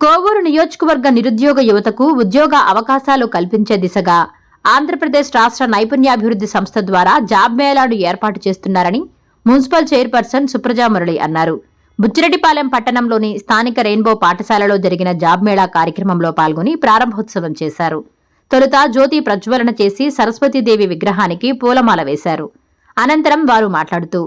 కోవూరు నియోజకవర్గ నిరుద్యోగ యువతకు ఉద్యోగ అవకాశాలు కల్పించే దిశగా ఆంధ్రప్రదేశ్ రాష్ట్ర నైపుణ్యాభివృద్ధి సంస్థ ద్వారా జాబ్ మేళాను ఏర్పాటు చేస్తున్నారని మున్సిపల్ చైర్పర్సన్ సుప్రజా మురళి అన్నారు. బుచ్చిరెడ్డిపాలెం పట్టణంలోని స్థానిక రెయిన్బో పాఠశాలలో జరిగిన జాబ్ మేళా కార్యక్రమంలో పాల్గొని ప్రారంభోత్సవం చేశారు. తొలుత జ్యోతి ప్రజ్వలన చేసి సరస్వతీదేవి విగ్రహానికి పూలమాల వేశారు. అనంతరం వారు మాట్లాడుతూ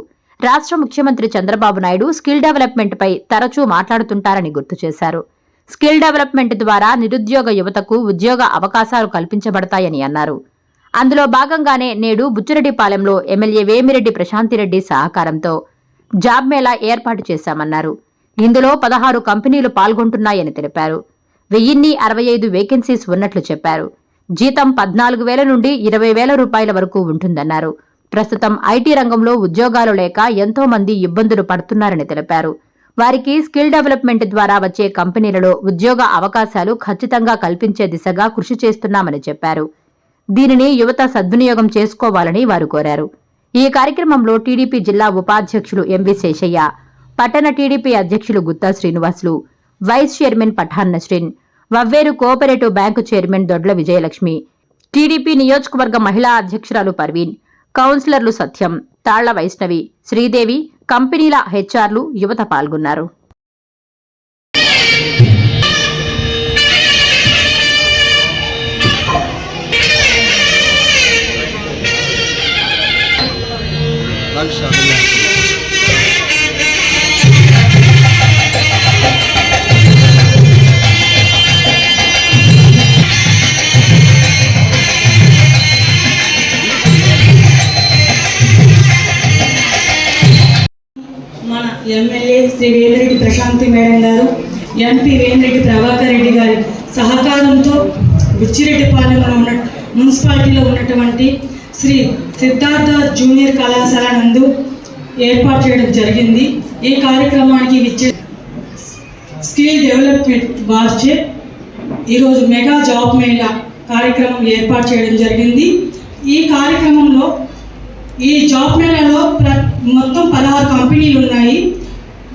రాష్ట్ర ముఖ్యమంత్రి చంద్రబాబు నాయుడు స్కిల్ డెవలప్మెంట్ పై తరచూ మాట్లాడుతుంటారని గుర్తు చేశారు. స్కిల్ డెవలప్మెంట్ ద్వారా నిరుద్యోగ యువతకు ఉద్యోగ అవకాశాలు కల్పించబడతాయని అన్నారు. అందులో భాగంగానే నేడు బుచ్చిరెడ్డిపాలెంలో ఎమ్మెల్యే వేమిరెడ్డి ప్రశాంతిరెడ్డి సహకారంతో జాబ్ మేళా ఏర్పాటు చేశామన్నారు. ఇందులో 16 కంపెనీలు పాల్గొంటున్నాయని తెలిపారు. 1065 వేకెన్సీస్ ఉన్నట్లు చెప్పారు. జీతం 14,000 నుండి 20,000 రూపాయల వరకు ఉంటుందన్నారు. ప్రస్తుతం ఐటీ రంగంలో ఉద్యోగాలు లేక ఎంతో మంది ఇబ్బందులు పడుతున్నారని తెలిపారు. వారికి స్కిల్ డెవలప్మెంట్ ద్వారా వచ్చే కంపెనీలలో ఉద్యోగ అవకాశాలు ఖచ్చితంగా కల్పించే దిశగా కృషి చేస్తున్నామని చెప్పారు. దీనిని యువత సద్వినియోగం చేసుకోవాలని వారు కోరారు. ఈ కార్యక్రమంలో టీడీపీ జిల్లా ఉపాధ్యక్షులు ఎంవి శేషయ్య, పట్టణ టీడీపీ అధ్యక్షులు Gutta Srinivasulu, vice chairman Pathan Nasrin, Vavveru cooperative bank chairman Dodla Vijayalakshmi, TDP నియోజకవర్గ మహిళా అధ్యక్షురాలు పర్వీన్, కౌన్సిలర్లు సత్యం, తాళ్ల వైష్ణవి, శ్రీదేవి, కంపెనీల హెచ్ఆర్లు, యువత పాల్గొన్నారు. మన ఎమ్మెల్యే శ్రీ వేమిరెడ్డి ప్రశాంతి మేడం గారు, ఎంపీ వేమిరెడ్డి ప్రభాకర్ రెడ్డి గారి సహకారంతో బుచ్చిరెడ్డిపాలెంలో ఉన్న మున్సిపాలిటీలో ఉన్నటువంటి శ్రీ సిద్ధార్థ జూనియర్ కళాశాల నందు ఏర్పాటు చేయడం జరిగింది. ఈ కార్యక్రమానికి స్కిల్ డెవలప్మెంట్ వార్చే ఈరోజు మెగా జాబ్ మేళా కార్యక్రమం ఏర్పాటు చేయడం జరిగింది. ఈ కార్యక్రమంలో ఈ జాబ్ మేళాలో మొత్తం 16 కంపెనీలు ఉన్నాయి.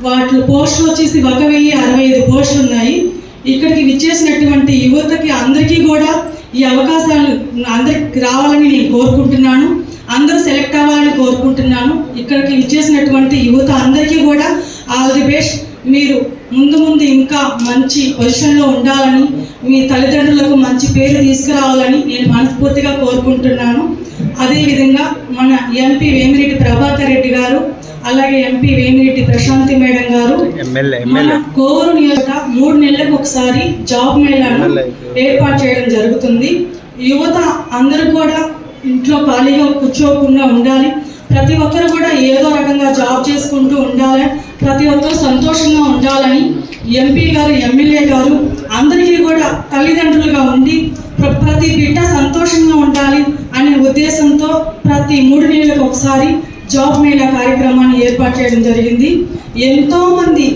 వాటి పోస్టులు వచ్చేసి 1065 పోస్టులు ఉన్నాయి. ఇక్కడికి విచ్చేసినటువంటి యువతకి అందరికీ కూడా ఈ అవకాశాలు అందరికి రావాలని నేను కోరుకుంటున్నాను. అందరూ సెలెక్ట్ అవ్వాలని కోరుకుంటున్నాను. ఇక్కడికి విచ్చేసినటువంటి యువత అందరికీ కూడా ఆల్ ది బెస్ట్. మీరు ముందు ఇంకా మంచి పొజిషన్లో ఉండాలని, మీ తల్లిదండ్రులకు మంచి పేరు తీసుకురావాలని నేను మనస్ఫూర్తిగా కోరుకుంటున్నాను. అదేవిధంగా మన ఎంపీ వేమిరెడ్డి ప్రభాకర్ రెడ్డి గారు, అలాగే ఎంపీ వేమిరెడ్డి ప్రశాంతి మేడం గారు మన కోవూరు నియోజక 3 నెలలకు ఒకసారి జాబ్ మేళాను ఏర్పాటు చేయడం జరుగుతుంది. యువత అందరూ కూడా ఇంట్లో ఖాళీగా కూర్చోకుండా ఉండాలి. ప్రతి ఒక్కరు కూడా ఏదో రకంగా జాబ్ చేసుకుంటూ ఉండాలి. ప్రతి ఒక్కరు సంతోషంగా ఉండాలని ఎంపీ గారు, ఎమ్మెల్యే గారు అందరికీ కూడా తల్లిదండ్రులుగా ఉండి ప్రతి బిడ్డ సంతోషంగా ఉండాలి అనే ఉద్దేశంతో ప్రతి 3 నెలలకు ఒకసారి జాబ్ మేళా కార్యక్రమాన్ని ఏర్పాటు చేయడం జరిగింది. ఎంతోమంది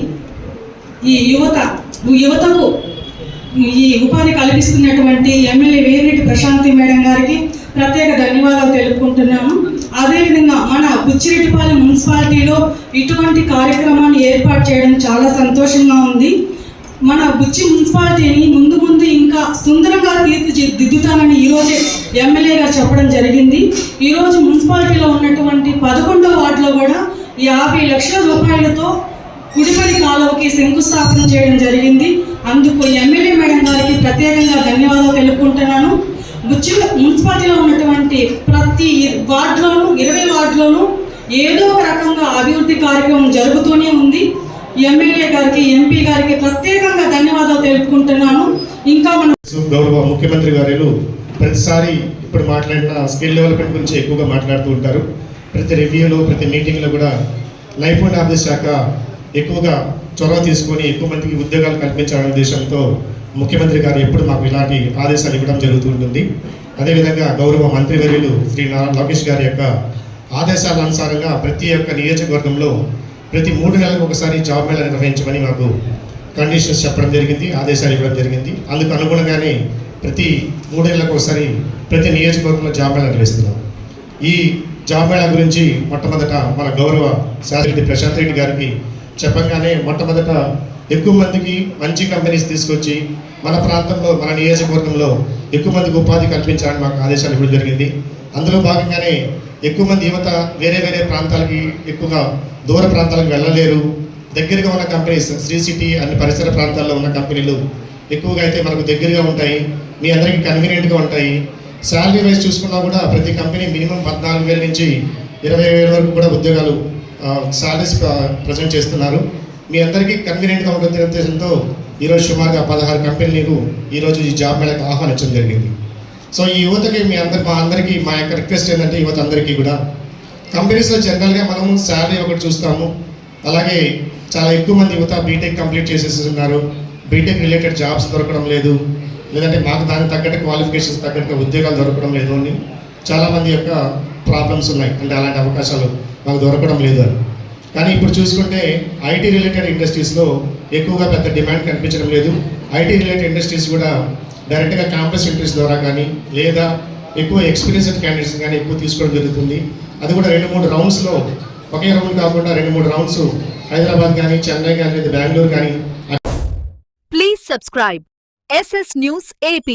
ఈ యువతకు ఈ ఉపాధి కల్పిస్తున్నటువంటి ఎమ్మెల్యే వేమిరెడ్డి ప్రశాంతి మేడం గారికి ప్రత్యేక ధన్యవాదాలు తెలుపుకుంటున్నాను. అదేవిధంగా మన బుచ్చిరెడ్డిపాలెం మున్సిపాలిటీలో ఇటువంటి కార్యక్రమాన్ని ఏర్పాటు చేయడం చాలా సంతోషంగా ఉంది. మన బుచ్చి మున్సిపాలిటీని ముందు ఇంకా సుందరంగా తీర్చిదిద్దుతానని ఈరోజే ఎమ్మెల్యే గారు చెప్పడం జరిగింది. ఈరోజు మున్సిపాలిటీలో ఉన్నటువంటి 11వ వార్డులో కూడా 50 లక్షల రూపాయలతో కుడిపడి కాలువకి శంకుస్థాపన చేయడం జరిగింది. అందుకు ఎమ్మెల్యే మేడం గారికి ప్రత్యేకంగా ధన్యవాదాలు తెలుపుకుంటున్నాను. బుచ్చి మున్సిపాలిటీలో ఉన్నటువంటి ప్రతి వార్డులోనూ 20 వార్డులోనూ ఏదో ఒక రకంగా అభివృద్ధి కార్యక్రమం జరుగుతూనే ఉంది. ఎమ్మెల్యే గారికి, ఎంపీ గారికి ప్రత్యేకంగా ధన్యవాదాలు తెలుపుకుంటున్నాను. ఇంకా మన గౌరవ ముఖ్యమంత్రి గారు ప్రతిసారి ఇప్పుడు మాట్లాడిన స్కిల్ డెవలప్మెంట్ గురించి ఎక్కువగా మాట్లాడుతూ ఉంటారు. ప్రతి రివ్యూలో, ప్రతి మీటింగ్లో కూడా నైపుణ్యాభివృద్ధి శాఖ ఎక్కువగా చొరవ తీసుకొని ఎక్కువ మందికి ఉద్యోగాలు కల్పించాలనే ఉద్దేశంతో ముఖ్యమంత్రి గారు ఎప్పుడు మాకు ఇలాంటి ఆదేశాలు ఇవ్వడం జరుగుతూ ఉంటుంది. అదేవిధంగా గౌరవ మంత్రివర్యులు శ్రీ నారా లోకేష్ గారి యొక్క ఆదేశాల అనుసారంగా ప్రతి ఒక్క నియోజకవర్గంలో ప్రతి 3 నెలలకు ఒకసారి జాబ్ మేళా నిర్వహించమని మాకు కండిషన్స్ చెప్పడం జరిగింది, ఆదేశాలు ఇవ్వడం జరిగింది. అందుకు అనుగుణంగానే ప్రతి 3 నెలలకు ఒకసారి ప్రతి నియోజకవర్గంలో జాబ్ మేళా నిర్వహిస్తున్నాం. ఈ జాబ్ మేళా గురించి మొట్టమొదట మన గౌరవ శాసనసభ్యుడు ప్రశాంత్ రెడ్డి గారికి చెప్పగానే మొట్టమొదట ఎక్కువ మందికి మంచి కంపెనీస్ తీసుకొచ్చి మన ప్రాంతంలో మన నియోజకవర్గంలో ఎక్కువ మందికి ఉపాధి కల్పించాలని మాకు ఆదేశాలు ఇవ్వడం జరిగింది. అందులో భాగంగానే ఎక్కువ మంది యువత వేరే వేరే ప్రాంతాలకి ఎక్కువగా దూర ప్రాంతాలకు వెళ్ళలేరు. దగ్గరగా ఉన్న కంపెనీస్ శ్రీ సిటీ అన్ని పరిసర ప్రాంతాల్లో ఉన్న కంపెనీలు ఎక్కువగా అయితే మనకు దగ్గరగా ఉంటాయి, మీ అందరికీ కన్వీనియంట్గా ఉంటాయి. శాలరీ వైజ్ చూసుకున్నా కూడా ప్రతి కంపెనీ మినిమం 14,000 నుంచి 20,000 వరకు కూడా ఉద్యోగాలు శాలరీస్ ప్రజెంట్ చేస్తున్నారు. మీ అందరికీ కన్వీనియంట్గా ఉంటుంది ఉద్దేశంతో ఈరోజు సుమారుగా 16 కంపెనీలు ఈరోజు ఈ జాబ్ మేళకు ఆహ్వానించడం జరిగింది. సో ఈ యువతకి మా అందరికీ మా యొక్క రిక్వెస్ట్ ఏంటంటే యువత అందరికీ కూడా కంపెనీస్లో జనరల్గా మనము శాలరీ ఒకటి చూస్తాము. అలాగే చాలా ఎక్కువ మంది యువత బీటెక్ కంప్లీట్ చేసేస్తున్నారు, బీటెక్ రిలేటెడ్ జాబ్స్ దొరకడం లేదు, లేదంటే మాకు దానికి తగ్గట్టు క్వాలిఫికేషన్స్ తగ్గట్టుగా ఉద్యోగాలు దొరకడం లేదు అని చాలామంది యొక్క ప్రాబ్లమ్స్ ఉన్నాయి. అంటే అలాంటి అవకాశాలు మాకు దొరకడం లేదు అని. కానీ ఇప్పుడు చూసుకుంటే ఐటీ రిలేటెడ్ ఇండస్ట్రీస్లో ఎక్కువగా పెద్ద డిమాండ్ కనిపించడం లేదు. ఐటీ రిలేటెడ్ ఇండస్ట్రీస్ కూడా డైరెక్ట్గా క్యాంపస్ ఇంటర్వ్యూస్ ద్వారా కానీ లేదా ఎక్కువ ఎక్స్పీరియన్స్డ్ క్యాండిడేట్స్ కానీ ఎక్కువ తీసుకోవడం జరుగుతుంది. అది కూడా 2-3 రౌండ్స్లో, ఒకే రౌండ్ కాకుండా 2-3 రౌండ్స్ హైదరాబాద్ కానీ, చెన్నై కానీ, లేదా బెంగళూరు కానీ. Please subscribe SS News AP.